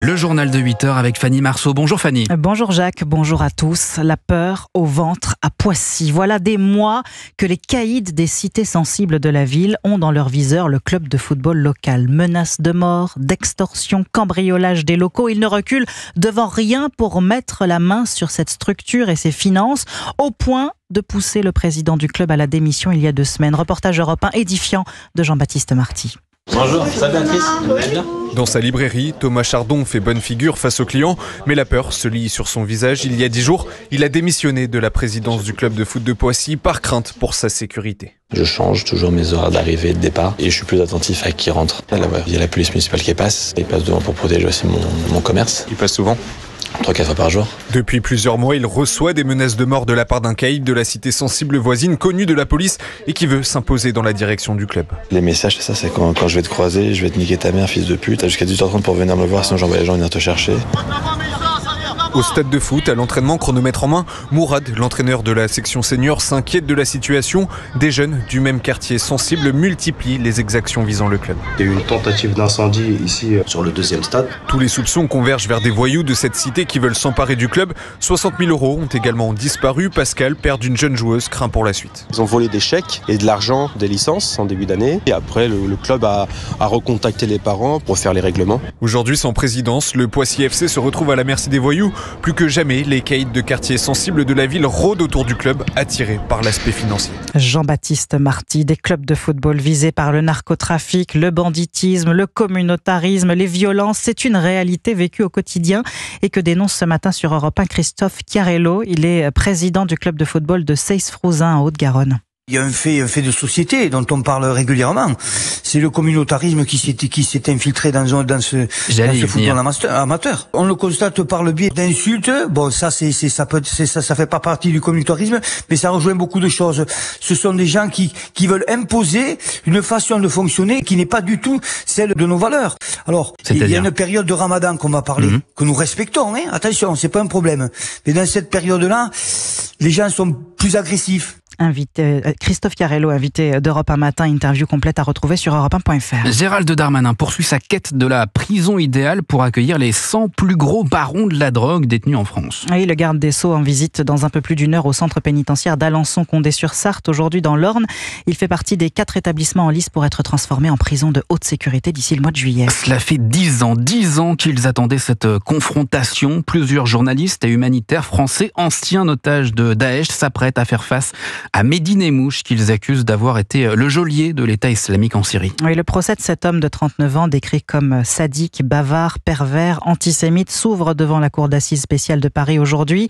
Le journal de 8h avec Fanny Marceau. Bonjour Fanny. Bonjour Jacques, bonjour à tous. La peur au ventre à Poissy. Voilà des mois que les caïds des cités sensibles de la ville ont dans leur viseur le club de football local. Menaces de mort, d'extorsion, cambriolage des locaux. Ils ne reculent devant rien pour mettre la main sur cette structure et ses finances, au point de pousser le président du club à la démission il y a 2 semaines. Reportage Europe 1 édifiant de Jean-Baptiste Marty. Bonjour, ça va Béatrice, vous allez bien ? Dans sa librairie, Thomas Chardon fait bonne figure face aux clients, mais la peur se lit sur son visage. Il y a 10 jours, il a démissionné de la présidence du club de foot de Poissy par crainte pour sa sécurité. Je change toujours mes horaires d'arrivée et de départ et je suis plus attentif à qui rentre. Là, il y a la police municipale qui passe. Ils passent devant pour protéger aussi mon commerce. Il passe souvent 3-4 fois par jour. Depuis plusieurs mois, il reçoit des menaces de mort de la part d'un caïd de la cité sensible voisine connue de la police et qui veut s'imposer dans la direction du club. Les messages, c'est ça, c'est quand je vais te croiser, je vais te niquer ta mère, fils de pute. T'as jusqu'à 18h30 pour venir me voir, sinon j'envoie les gens venir te chercher. Au stade de foot, à l'entraînement chronomètre en main, Mourad, l'entraîneur de la section senior, s'inquiète de la situation. Des jeunes du même quartier sensible multiplient les exactions visant le club. Il y a eu une tentative d'incendie ici sur le 2e stade. Tous les soupçons convergent vers des voyous de cette cité qui veulent s'emparer du club. 60 000 € ont également disparu. Pascal, père d'une jeune joueuse, craint pour la suite. Ils ont volé des chèques et de l'argent, des licences en début d'année. Et après, le club a recontacté les parents pour faire les règlements. Aujourd'hui, sans présidence, le Poissy FC se retrouve à la merci des voyous. Plus que jamais, les caïds de quartiers sensibles de la ville rôdent autour du club, attirés par l'aspect financier. Jean-Baptiste Marty, des clubs de football visés par le narcotrafic, le banditisme, le communautarisme, les violences, c'est une réalité vécue au quotidien et que dénonce ce matin sur Europe 1 Christophe Chiarello. Il est président du club de football de Seyss-Frouzin en Haute-Garonne. Il y a un fait de société dont on parle régulièrement. C'est le communautarisme qui s'est infiltré dans ce football amateur. On le constate par le biais d'insultes. Bon, ça fait pas partie du communautarisme, mais ça rejoint beaucoup de choses. Ce sont des gens qui veulent imposer une façon de fonctionner qui n'est pas du tout celle de nos valeurs. Alors, il y a une période de Ramadan qu'on va parler, que nous respectons, hein. Attention, c'est pas un problème. Mais dans cette période-là, les gens sont plus agressifs. Christophe Chiarello, invité d'Europe 1 matin, interview complète à retrouver sur europe1.fr. Gérald Darmanin poursuit sa quête de la prison idéale pour accueillir les 100 plus gros barons de la drogue détenus en France. Oui, le garde des Sceaux en visite dans un peu plus d'1 heure au centre pénitentiaire d'Alençon-Condé-sur-Sarthe, aujourd'hui dans l'Orne. Il fait partie des 4 établissements en lice pour être transformés en prison de haute sécurité d'ici le mois de juillet. Cela fait 10 ans qu'ils attendaient cette confrontation. Plusieurs journalistes et humanitaires français, anciens otages de Daesh, s'apprêtent à faire face à Mehdi Nemmouche, qu'ils accusent d'avoir été le geôlier de l'État islamique en Syrie. Oui, le procès de cet homme de 39 ans, décrit comme sadique, bavard, pervers, antisémite, s'ouvre devant la cour d'assises spéciale de Paris aujourd'hui.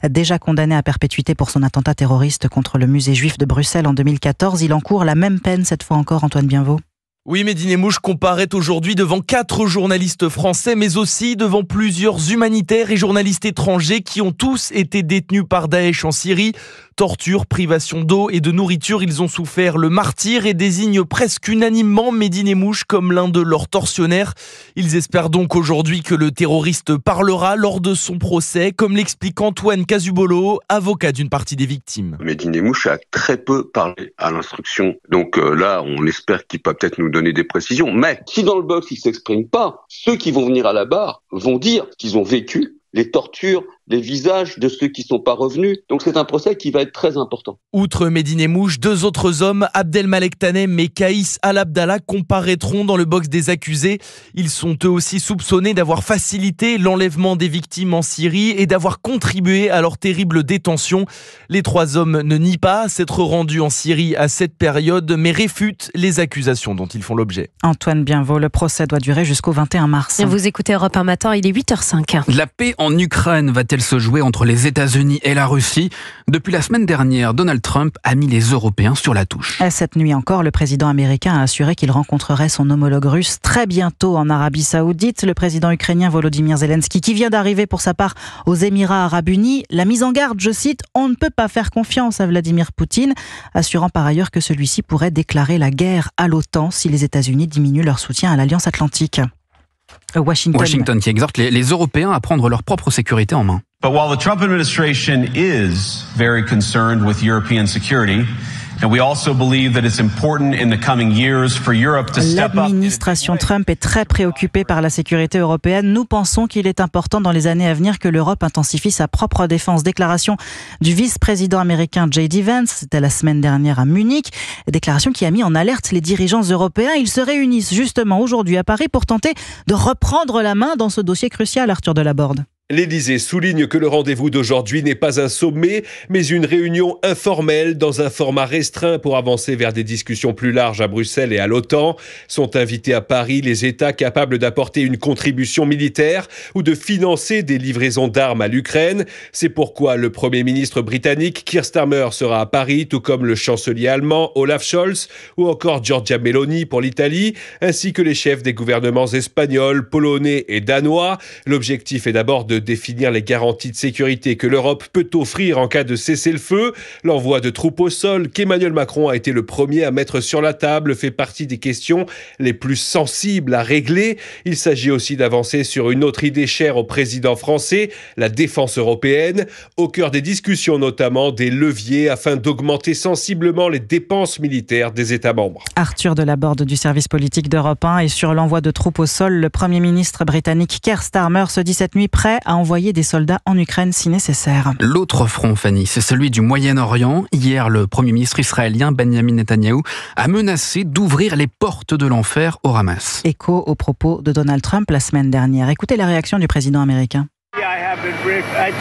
Déjà condamné à perpétuité pour son attentat terroriste contre le musée juif de Bruxelles en 2014, il encourt la même peine cette fois encore, Antoine Bienvaux. Oui, Mehdi Nemmouche comparaît aujourd'hui devant 4 journalistes français, mais aussi devant plusieurs humanitaires et journalistes étrangers qui ont tous été détenus par Daesh en Syrie. Torture, privation d'eau et de nourriture, ils ont souffert le martyre et désignent presque unanimement Mehdi Nemmouche comme l'un de leurs tortionnaires. Ils espèrent donc aujourd'hui que le terroriste parlera lors de son procès, comme l'explique Antoine Casubolo, avocat d'une partie des victimes. Mehdi Nemmouche a très peu parlé à l'instruction. Donc là, on espère qu'il peut peut-être nous donner des précisions. Mais si dans le box, il ne s'exprime pas, ceux qui vont venir à la barre vont dire qu'ils ont vécu les tortures, les visages de ceux qui ne sont pas revenus. Donc c'est un procès qui va être très important. Outre Mehdi Nemmouche, 2 autres hommes, Abdelmalek Tanem et Kaïs Al-Abdallah, comparaîtront dans le box des accusés. Ils sont eux aussi soupçonnés d'avoir facilité l'enlèvement des victimes en Syrie et d'avoir contribué à leur terrible détention. Les 3 hommes ne nient pas s'être rendus en Syrie à cette période, mais réfutent les accusations dont ils font l'objet. Antoine Bienvaux, le procès doit durer jusqu'au 21 mars. Vous écoutez Europe 1 matin, il est 8h05. La paix en Ukraine va-t-elle se jouer entre les États-Unis et la Russie? Depuis la semaine dernière, Donald Trump a mis les Européens sur la touche. Cette nuit encore, le président américain a assuré qu'il rencontrerait son homologue russe très bientôt en Arabie Saoudite. Le président ukrainien Volodymyr Zelensky, qui vient d'arriver pour sa part aux Émirats Arabes Unis, l'a mise en garde, je cite, « On ne peut pas faire confiance à Vladimir Poutine », assurant par ailleurs que celui-ci pourrait déclarer la guerre à l'OTAN si les États-Unis diminuent leur soutien à l'Alliance Atlantique. Washington qui exhorte les Européens à prendre leur propre sécurité en main. But while the Trump administration is very concerned with European security, L'administration Trump est très préoccupée par la sécurité européenne. Nous pensons qu'il est important dans les années à venir que l'Europe intensifie sa propre défense. Déclaration du vice-président américain J.D. Vance, c'était la semaine dernière à Munich. Déclaration qui a mis en alerte les dirigeants européens. Ils se réunissent justement aujourd'hui à Paris pour tenter de reprendre la main dans ce dossier crucial, Arthur Delaborde. L'Élysée souligne que le rendez-vous d'aujourd'hui n'est pas un sommet, mais une réunion informelle dans un format restreint pour avancer vers des discussions plus larges à Bruxelles et à l'OTAN. Sont invités à Paris les États capables d'apporter une contribution militaire ou de financer des livraisons d'armes à l'Ukraine. C'est pourquoi le Premier ministre britannique Keir Starmer sera à Paris, tout comme le chancelier allemand Olaf Scholz ou encore Giorgia Meloni pour l'Italie, ainsi que les chefs des gouvernements espagnols, polonais et danois. L'objectif est d'abord de définir les garanties de sécurité que l'Europe peut offrir en cas de cessez-le-feu. L'envoi de troupes au sol qu'Emmanuel Macron a été le premier à mettre sur la table fait partie des questions les plus sensibles à régler. Il s'agit aussi d'avancer sur une autre idée chère au président français, la défense européenne, au cœur des discussions notamment des leviers afin d'augmenter sensiblement les dépenses militaires des États membres. Arthur Delaborde du service politique d'Europe 1 et sur l'envoi de troupes au sol, le Premier ministre britannique Keir Starmer se dit cette nuit prêt à envoyer des soldats en Ukraine si nécessaire. L'autre front, Fanny, c'est celui du Moyen-Orient. Hier, le Premier ministre israélien Benjamin Netanyahou a menacé d'ouvrir les portes de l'enfer au Hamas. Écho aux propos de Donald Trump la semaine dernière. Écoutez la réaction du président américain.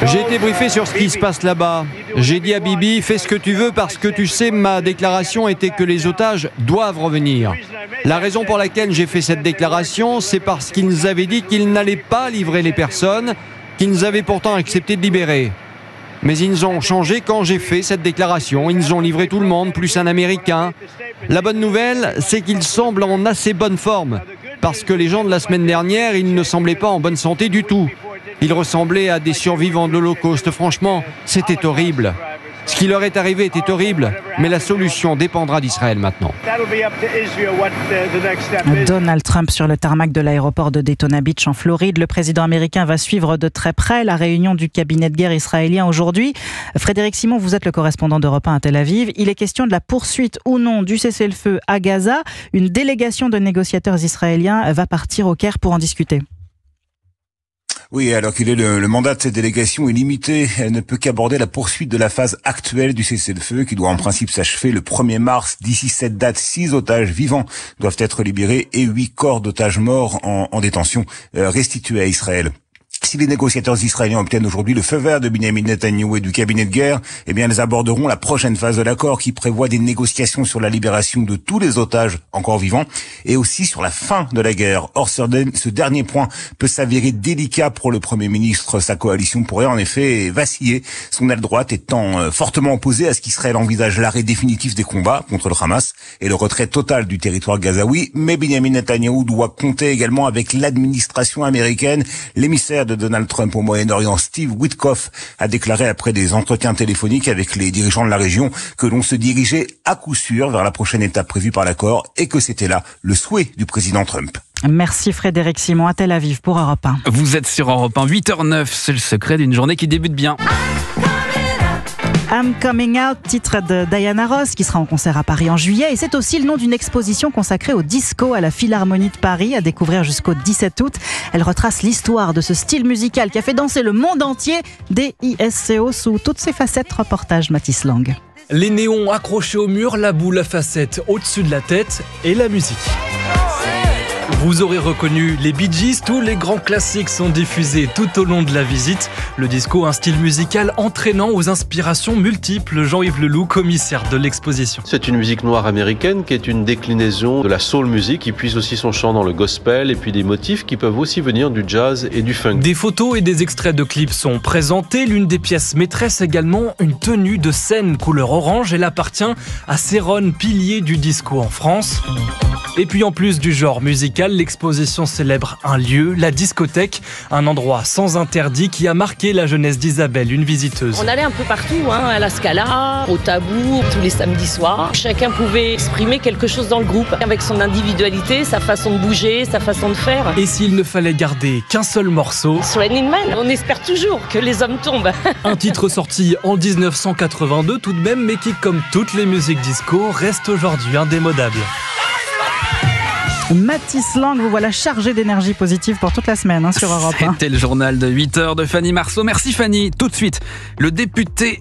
J'ai été briefé sur ce qui se passe là-bas. J'ai dit à Bibi, fais ce que tu veux parce que tu sais, ma déclaration était que les otages doivent revenir. La raison pour laquelle j'ai fait cette déclaration, c'est parce qu'ils nous avaient dit qu'ils n'allaient pas livrer les personnes, qu'ils avaient pourtant accepté de libérer. Mais ils ont changé quand j'ai fait cette déclaration. Ils ont livré tout le monde, plus un Américain. La bonne nouvelle, c'est qu'ils semblent en assez bonne forme. Parce que les gens de la semaine dernière, ils ne semblaient pas en bonne santé du tout. Ils ressemblaient à des survivants de l'Holocauste. Franchement, c'était horrible. Ce qui leur est arrivé était horrible, mais la solution dépendra d'Israël maintenant. Donald Trump sur le tarmac de l'aéroport de Daytona Beach en Floride. Le président américain va suivre de très près la réunion du cabinet de guerre israélien aujourd'hui. Frédéric Simon, vous êtes le correspondant d'Europe 1 à Tel Aviv. Il est question de la poursuite ou non du cessez-le-feu à Gaza. Une délégation de négociateurs israéliens va partir au Caire pour en discuter. Oui, alors qu'il est le mandat de cette délégation est limité, elle ne peut qu'aborder la poursuite de la phase actuelle du cessez-le-feu qui doit en principe s'achever le 1er mars. D'ici cette date, 6 otages vivants doivent être libérés et 8 corps d'otages morts en détention restitués à Israël. Si les négociateurs israéliens obtiennent aujourd'hui le feu vert de Benjamin Netanyahou et du cabinet de guerre, eh bien, ils aborderont la prochaine phase de l'accord qui prévoit des négociations sur la libération de tous les otages encore vivants et aussi sur la fin de la guerre. Or, ce dernier point peut s'avérer délicat pour le Premier ministre. Sa coalition pourrait en effet vaciller, son aile droite étant fortement opposée à ce qu'Israël envisage l'arrêt définitif des combats contre le Hamas et le retrait total du territoire gazaoui. Mais Benjamin Netanyahou doit compter également avec l'administration américaine. L'émissaire de Donald Trump au Moyen-Orient, Steve Witkoff, a déclaré après des entretiens téléphoniques avec les dirigeants de la région que l'on se dirigeait à coup sûr vers la prochaine étape prévue par l'accord et que c'était là le souhait du président Trump. Merci Frédéric Simon à Tel Aviv pour Europe 1. Vous êtes sur Europe 1, 8h09, c'est le secret d'une journée qui débute bien. I'm Coming Out, titre de Diana Ross qui sera en concert à Paris en juillet et c'est aussi le nom d'une exposition consacrée au disco à la Philharmonie de Paris à découvrir jusqu'au 17 août. Elle retrace l'histoire de ce style musical qui a fait danser le monde entier, DISCO sous toutes ses facettes. Reportage Mathis Lang. Les néons accrochés au mur, la boule à facettes au-dessus de la tête et la musique. Vous aurez reconnu les Bee Gees, tous les grands classiques sont diffusés tout au long de la visite. Le disco, un style musical entraînant aux inspirations multiples. Jean-Yves Leloup, commissaire de l'exposition. C'est une musique noire américaine qui est une déclinaison de la soul music, qui puise aussi son chant dans le gospel et puis des motifs qui peuvent aussi venir du jazz et du funk. Des photos et des extraits de clips sont présentés. L'une des pièces maîtresses également, une tenue de scène couleur orange. Elle appartient à Céron, pilier du disco en France. Et puis en plus du genre musical, local, l'exposition célèbre un lieu, la discothèque, un endroit sans interdit qui a marqué la jeunesse d'Isabelle, une visiteuse. On allait un peu partout, à la Scala, au Tabou, tous les samedis soirs. Chacun pouvait exprimer quelque chose dans le groupe, avec son individualité, sa façon de bouger, sa façon de faire. Et s'il ne fallait garder qu'un seul morceau, Raining Man, on espère toujours que les hommes tombent. Un titre sorti en 1982 tout de même, mais qui, comme toutes les musiques disco, reste aujourd'hui indémodable. Mathis Lang, vous voilà chargé d'énergie positive pour toute la semaine sur Europe 1. C'était le journal de 8h de Fanny Marceau. Merci Fanny. Tout de suite, le député